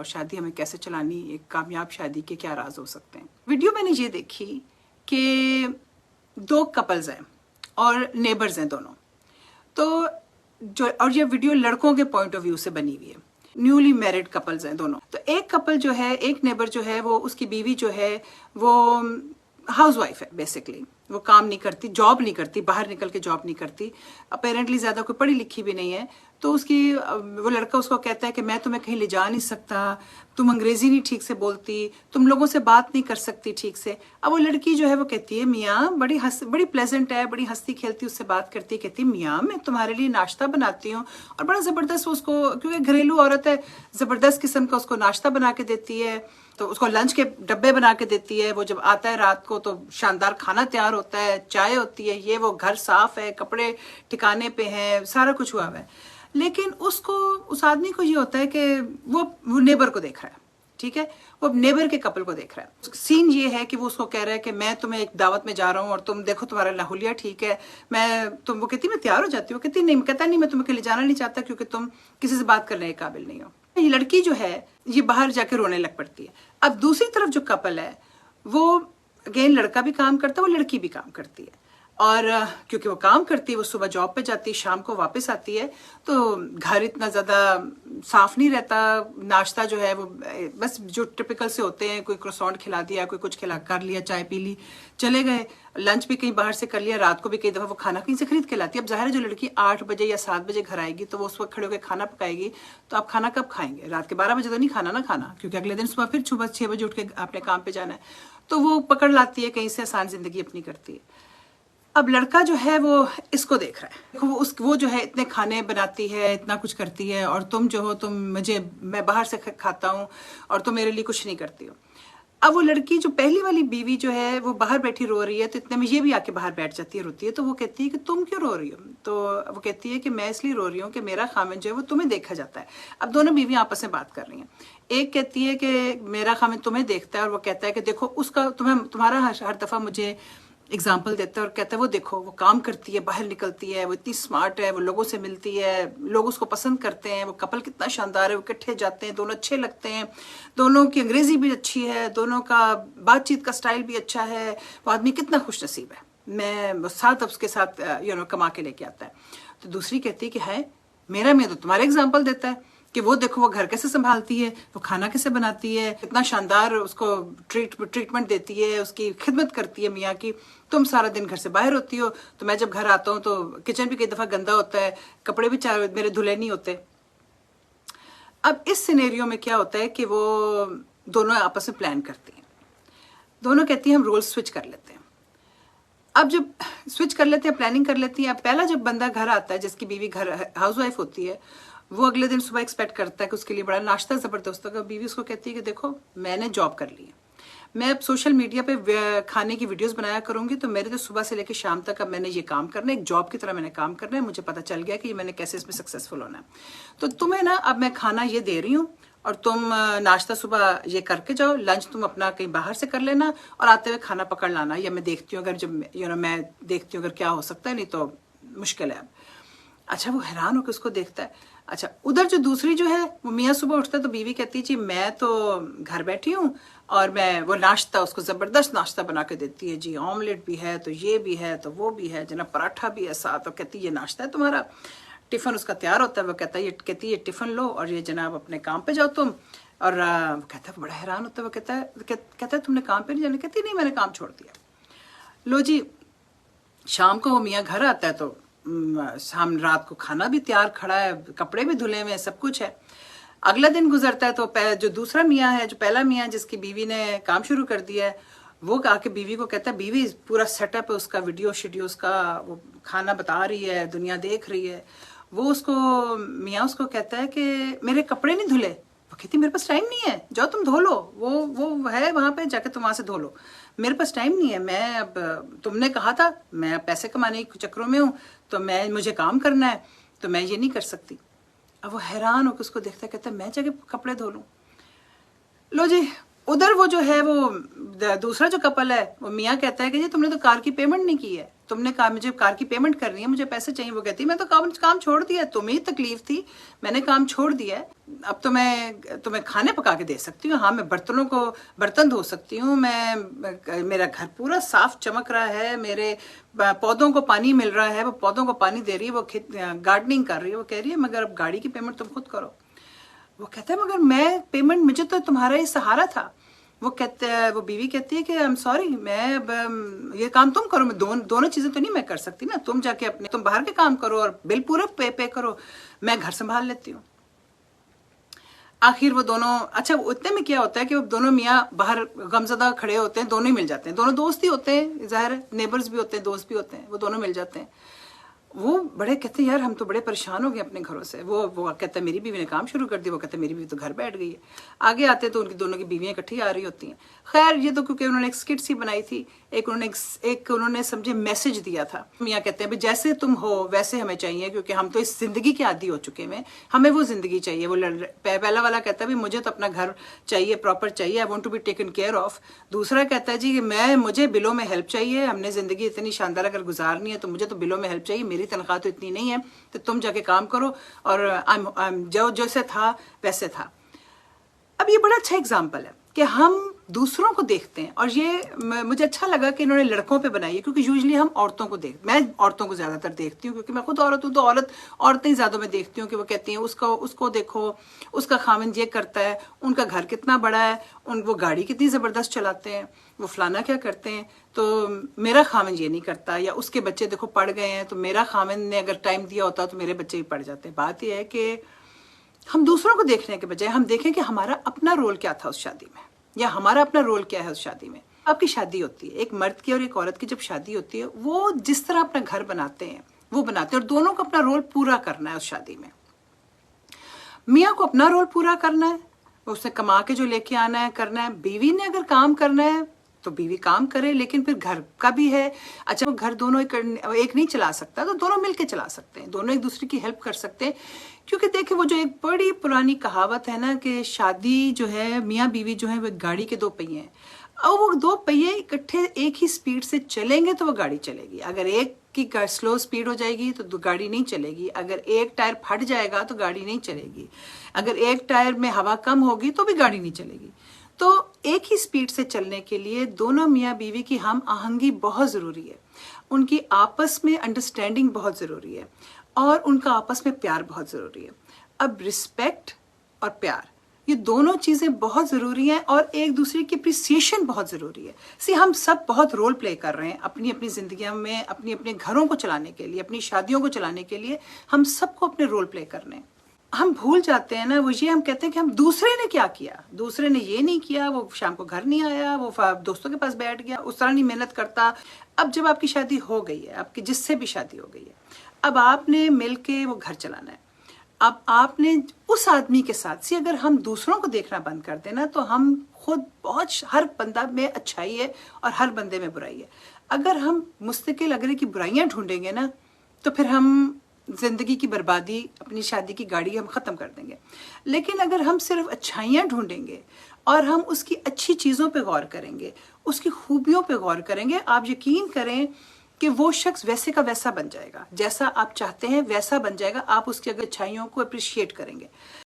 और शादी हमें कैसे चलानी, एक कामयाब शादी के क्या राज हो सकते हैं। वीडियो मैंने ये देखी कि दो कपल्स हैं और नेबर्स हैं दोनों, तो जो और ये वीडियो लड़कों के पॉइंट ऑफ व्यू से बनी हुई है। न्यूली मैरिड कपल्स हैं दोनों। तो एक कपल जो है, एक नेबर जो है, वो उसकी बीवी जो है वो हाउस वाइफ है बेसिकली, वो काम नहीं करती, जॉब नहीं करती, बाहर निकल के जॉब नहीं करती, अपेरेंटली ज़्यादा कोई पढ़ी लिखी भी नहीं है। तो उसकी वो लड़का उसको कहता है कि मैं तुम्हें कहीं ले जा नहीं सकता, तुम अंग्रेजी नहीं ठीक से बोलती, तुम लोगों से बात नहीं कर सकती ठीक से। अब वो लड़की जो है वो कहती है मियाँ बड़ी प्लेजेंट है, बड़ी हंसती खेलती उससे बात करती है, कहती है मियाँ मैं तुम्हारे लिए नाश्ता बनाती हूँ, और बड़ा ज़बरदस्त उसको, क्योंकि घरेलू औरत है, ज़बरदस्त किस्म का उसको नाश्ता बना के देती है, तो उसको लंच के डब्बे बना के देती है। वो जब आता है रात को तो शानदार खाना तैयार होता है, चाय होती है, ये वो, घर साफ है, कपड़े ठिकाने पे हैं, सारा कुछ हुआ है। लेकिन उसको, उस आदमी को ये होता है कि वो नेबर को देख रहा है, ठीक है, वो नेबर के कपल को देख रहा है। सीन ये है कि वो उसको कह रहा है कि मैं तुम्हें एक दावत में जा रहा हूँ और तुम देखो तुम्हारा लाहुलिया ठीक है, वो कहती मैं तैयार हो जाती हूँ, कहती नहीं, कहता नहीं मैं तुम्हें ले जाना नहीं चाहता क्योंकि तुम किसी से बात करने के काबिल नहीं हो। ये लड़की जो है ये बाहर जाके रोने लग पड़ती है। अब दूसरी तरफ जो कपल है वो अगेन लड़का भी काम करता है, वो लड़की भी काम करती है, और क्योंकि वो काम करती है, वो सुबह जॉब पे जाती है, शाम को वापस आती है, तो घर इतना ज़्यादा साफ नहीं रहता। नाश्ता जो है वो बस जो टिपिकल से होते हैं, कोई क्रोसॉन्ट खिला दिया, कोई कुछ खिला कर लिया, चाय पी ली, चले गए। लंच भी कहीं बाहर से कर लिया, रात को भी कई दफ़ा वो खाना कहीं से खरीद के लाती है। अब ज़ाहिर है जो लड़की 8 बजे या 7 बजे घर आएगी तो वो उस वक्त खड़े होकर खाना पकाएगी, तो आप खाना कब खाएंगे? रात के 12 बजे तो नहीं खाना ना खाना, क्योंकि अगले दिन सुबह फिर 6 बजे उठ के अपने काम पे जाना है। तो वो पकड़ लाती है, कहीं से आसान ज़िंदगी अपनी करती है। अब लड़का जो है वो इसको देख रहा है, वो जो है इतने खाने बनाती है, इतना कुछ करती है, और तुम जो हो, मैं बाहर से खाता हूँ और तुम मेरे लिए कुछ नहीं करती हो। अब वो लड़की जो पहली वाली बीवी जो है वो बाहर बैठी रो रही है, तो इतने में ये भी आके बाहर बैठ जाती है, रोती है। तो वो कहती है कि तुम क्यों रो रही हो? तो वो कहती है कि मैं इसलिए रो रही हूँ कि मेरा खामिन जो है वो तुम्हें देखा जाता है। अब दोनों बीवी आपस में बात कर रही हैं। एक कहती है कि मेरा खामिन तुम्हें देखता है, और वो कहता है कि देखो उसका, तुम्हारा हर दफ़ा मुझे एग्जाम्पल देता है और कहता है वो देखो वो काम करती है, बाहर निकलती है, वो इतनी स्मार्ट है, वो लोगों से मिलती है, लोग उसको पसंद करते हैं, वो कपल कितना शानदार है, वो इकट्ठे जाते हैं, दोनों अच्छे लगते हैं, दोनों की अंग्रेजी भी अच्छी है, दोनों का बातचीत का स्टाइल भी अच्छा है, वो आदमी कितना खुश नसीब है, मैं साथ उसके साथ कमा के लेके आता है। तो दूसरी कहती है कि है मेरा मियाँ तो तुम्हारा एग्जाम्पल देता है कि वो देखो वो घर कैसे संभालती है, वो खाना कैसे बनाती है, कितना शानदार उसको ट्रीटमेंट देती है, उसकी खिदमत करती है मियाँ की। तुम सारा दिन घर से बाहर होती हो, तो मैं जब घर आता हूँ तो किचन भी कई दफ़ा गंदा होता है, कपड़े भी मेरे धुले नहीं होते। अब इस सिनेरियो में क्या होता है कि वो दोनों आपस में प्लान करती हैं, दोनों कहती हैं हम रोल स्विच कर लेते हैं। अब जब स्विच कर लेते हैं, प्लानिंग कर लेती हैं, अब पहला जब बंदा घर आता है, जिसकी बीवी घर हाउस वाइफ होती है, वो अगले दिन सुबह एक्सपेक्ट करता है कि उसके लिए बड़ा नाश्ता ज़बरदस्त होगा। बीवी उसको कहती है कि देखो मैंने जॉब कर ली है, मैं अब सोशल मीडिया पे खाने की वीडियोस बनाया करूंगी, तो मेरे तो सुबह से लेकर शाम तक अब मैंने ये काम करना है, एक जॉब की तरह मैंने काम करना है, मुझे पता चल गया कि मैंने कैसे इसमें सक्सेसफुल होना है। तो तुम्हें ना अब मैं खाना ये दे रही हूँ, और तुम नाश्ता सुबह ये करके जाओ, लंच तुम अपना कहीं बाहर से कर लेना, और आते हुए खाना पकड़ लाना, या मैं देखती हूँ अगर जब मैं देखती हूँ अगर क्या हो सकता है, नहीं तो मुश्किल है अब। अच्छा, वो हैरान होकर उसको देखता है। अच्छा, उधर जो दूसरी जो है वो मियाँ सुबह उठता है तो बीवी कहती है जी मैं तो घर बैठी हूँ, और मैं वो नाश्ता, उसको ज़बरदस्त नाश्ता बना के देती है जी, ऑमलेट भी है, तो ये भी है, तो वो भी है, जनाब पराठा भी है साथ, तो कहती है ये नाश्ता है तुम्हारा। टिफ़िन उसका तैयार होता है, वो कहता है कहती है टिफ़िन लो और ये जनाब अपने काम पे जाओ तुम। और वो कहता है, बड़ा हैरान होता है, वो कहता है तुमने काम पे नहीं जाना? कहती नहीं, मैंने काम छोड़ दिया। लो जी, शाम को वो मियाँ घर आता है तो शाम रात को खाना भी तैयार खड़ा है, कपड़े भी धुले हुए हैं, सब कुछ है। अगला दिन गुजरता है तो जो दूसरा मियाँ है, जो पहला मियाँ जिसकी बीवी ने काम शुरू कर दिया है, वो आके बीवी को कहता है, बीवी पूरा सेटअप है उसका, वीडियो शेडियो उसका, वो खाना बता रही है, दुनिया देख रही है। वो उसको मियाँ उसको कहता है कि मेरे कपड़े नहीं धुले। वो कहती मेरे पास टाइम नहीं है, जाओ तुम धो लो, वो है वहाँ पे, जाके तुम वहाँ से धो लो, मेरे पास टाइम नहीं है, मैं अब तुमने कहा था, मैं पैसे कमाने के चक्करों में हूँ, तो मुझे काम करना है, तो मैं ये नहीं कर सकती। अब वो हैरान होकर उसको देखता है, कहता है मैं जाके कपड़े धो लूँ। लो जी, उधर वो जो है वो दूसरा जो कपल है, वो मियाँ कहता है कि जी तुमने तो कार की पेमेंट नहीं की है, तुम ने कहा मुझे कार की पेमेंट करनी है, मुझे पैसे चाहिए। वो कहती मैं तो काम छोड़ दिया, तुम्हें ही तकलीफ थी, मैंने काम छोड़ दिया है, अब तो मैं तुम्हें खाने पका के दे सकती हूँ, हाँ मैं बर्तन धो सकती हूँ, मेरा घर पूरा साफ चमक रहा है, मेरे पौधों को पानी मिल रहा है, वो पौधों को पानी दे रही है, वो गार्डनिंग कर रही है। वो कह रही है मगर अब गाड़ी की पेमेंट तुम खुद करो। वो कहता है मगर मैं पेमेंट, मुझे तो तुम्हारा ही सहारा था। वो बीवी कहती है कि आई एम सॉरी, मैं ये काम तुम करो, मैं दोनों चीजें तो नहीं मैं कर सकती ना, तुम जाके तुम बाहर के काम करो और बिल पूरा पे करो, मैं घर संभाल लेती हूँ। आखिर वो दोनों, अच्छा उतने में क्या होता है कि वो दोनों मियाँ बाहर गमजदा खड़े होते हैं, दोनों ही मिल जाते हैं, दोनों दोस्त ही होते हैं, जाहिर है नेबर्स भी होते हैं, दोस्त भी होते हैं, वो दोनों मिल जाते हैं। वो बड़े कहते हैं यार हम तो बड़े परेशान हो गए अपने घरों से। वो कहता है मेरी बीवी ने काम शुरू कर दिया। वो कहता है मेरी बीवी तो घर बैठ गई है। आगे आते तो उनकी दोनों की बीवियां इकट्ठी आ रही होती हैं। खैर ये तो क्योंकि उन्होंने एक स्किट सी बनाई थी, एक उन्होंने समझे मैसेज दिया था। मियाँ कहते हैं जैसे तुम हो वैसे हमें चाहिए, क्योंकि हम तो इस जिंदगी के आदी हो चुके हैं, हमें वो जिंदगी चाहिए। वो पहला वाला कहता है मुझे तो अपना घर चाहिए, प्रॉपर चाहिए, I want to be taken care of. दूसरा कहता है जी कि मुझे बिलों में हेल्प चाहिए, हमने जिंदगी इतनी शानदार अगर गुजारनी है तो मुझे तो बिलों में हेल्प चाहिए, मेरी तनख्वाह तो इतनी नहीं है, तो तुम जाके काम करो, और जो जैसे था वैसे था। अब ये बड़ा अच्छा एग्जाम्पल है कि हम दूसरों को देखते हैं, और ये मुझे अच्छा लगा कि इन्होंने लड़कों पे बनाई है, क्योंकि यूजुअली हम औरतों को मैं औरतों को ज्यादातर देखती हूँ, क्योंकि मैं खुद औरत हूँ, तो औरतें ज्यादा मैं देखती हूँ कि वो कहती हैं उसको देखो, उसका खामिंद ये करता है, उनका घर कितना बड़ा है, वो गाड़ी कितनी जबरदस्त चलाते हैं, वो फलाना क्या करते हैं, तो मेरा खामिंद ये नहीं करता, या उसके बच्चे देखो पढ़ गए हैं, तो मेरा खामिंद ने अगर टाइम दिया होता तो मेरे बच्चे भी पढ़ जाते। बात यह है कि हम दूसरों को देखने के बजाय हम देखें कि हमारा अपना रोल क्या था उस शादी में, या हमारा अपना रोल क्या है उस शादी में। आपकी शादी होती है, एक मर्द की और एक औरत की जब शादी होती है, वो जिस तरह अपना घर बनाते हैं वो बनाते हैं, और दोनों को अपना रोल पूरा करना है उस शादी में। मियाँ को अपना रोल पूरा करना है, उसने कमा के जो लेके आना है करना है। बीवी ने अगर काम करना है तो बीवी काम करे, लेकिन फिर घर का भी है। अच्छा वो घर दोनों एक नहीं चला सकता, तो दोनों मिलके चला सकते हैं, दोनों एक दूसरे की हेल्प कर सकते हैं। क्योंकि देखिए वो जो एक बड़ी पुरानी कहावत है ना कि शादी जो है, मियाँ बीवी जो है वो गाड़ी के 2 पहिए हैं, और वो 2 पहिए इकट्ठे एक ही स्पीड से चलेंगे तो वो गाड़ी चलेगी। अगर एक की स्लो स्पीड हो जाएगी तो गाड़ी नहीं चलेगी, अगर एक टायर फट जाएगा तो गाड़ी नहीं चलेगी, अगर एक टायर में हवा कम होगी तो भी गाड़ी नहीं चलेगी। तो एक ही स्पीड से चलने के लिए दोनों मियाँ बीवी की हम आहंगी बहुत जरूरी है, उनकी आपस में अंडरस्टैंडिंग बहुत जरूरी है, और उनका आपस में प्यार बहुत जरूरी है। अब रिस्पेक्ट और प्यार ये दोनों चीजें बहुत जरूरी हैं, और एक दूसरे की अप्रिसिएशन बहुत जरूरी है। हम सब बहुत रोल प्ले कर रहे हैं अपनी अपनी जिंदगियों में, अपने अपने घरों को चलाने के लिए, अपनी शादियों को चलाने के लिए हम सबको अपने रोल प्ले करने हैं। हम भूल जाते हैं ना, वो ये हम कहते हैं कि हम दूसरे ने क्या किया, दूसरे ने ये नहीं किया, वो शाम को घर नहीं आया, वो दोस्तों के पास बैठ गया, उस तरह नहीं मेहनत करता। अब जब आपकी शादी हो गई है, आपकी जिससे भी शादी हो गई है, अब आपने मिलके वो घर चलाना है। अब आपने उस आदमी के साथ से अगर हम दूसरों को देखना बंद कर देना, तो हम खुद हर बंदा में अच्छाई है और हर बंदे में बुराई है। अगर हम मुस्तकिल अगर की बुराइयां ढूंढेंगे ना, तो फिर हम जिंदगी की बर्बादी, अपनी शादी की गाड़ी हम खत्म कर देंगे। लेकिन अगर हम सिर्फ अच्छाइयां ढूंढेंगे और हम उसकी अच्छी चीजों पे गौर करेंगे, उसकी खूबियों पे गौर करेंगे, आप यकीन करें कि वो शख्स वैसे का वैसा बन जाएगा, जैसा आप चाहते हैं वैसा बन जाएगा। आप उसकी अगर अच्छाइयों को अप्रिशिएट करेंगे।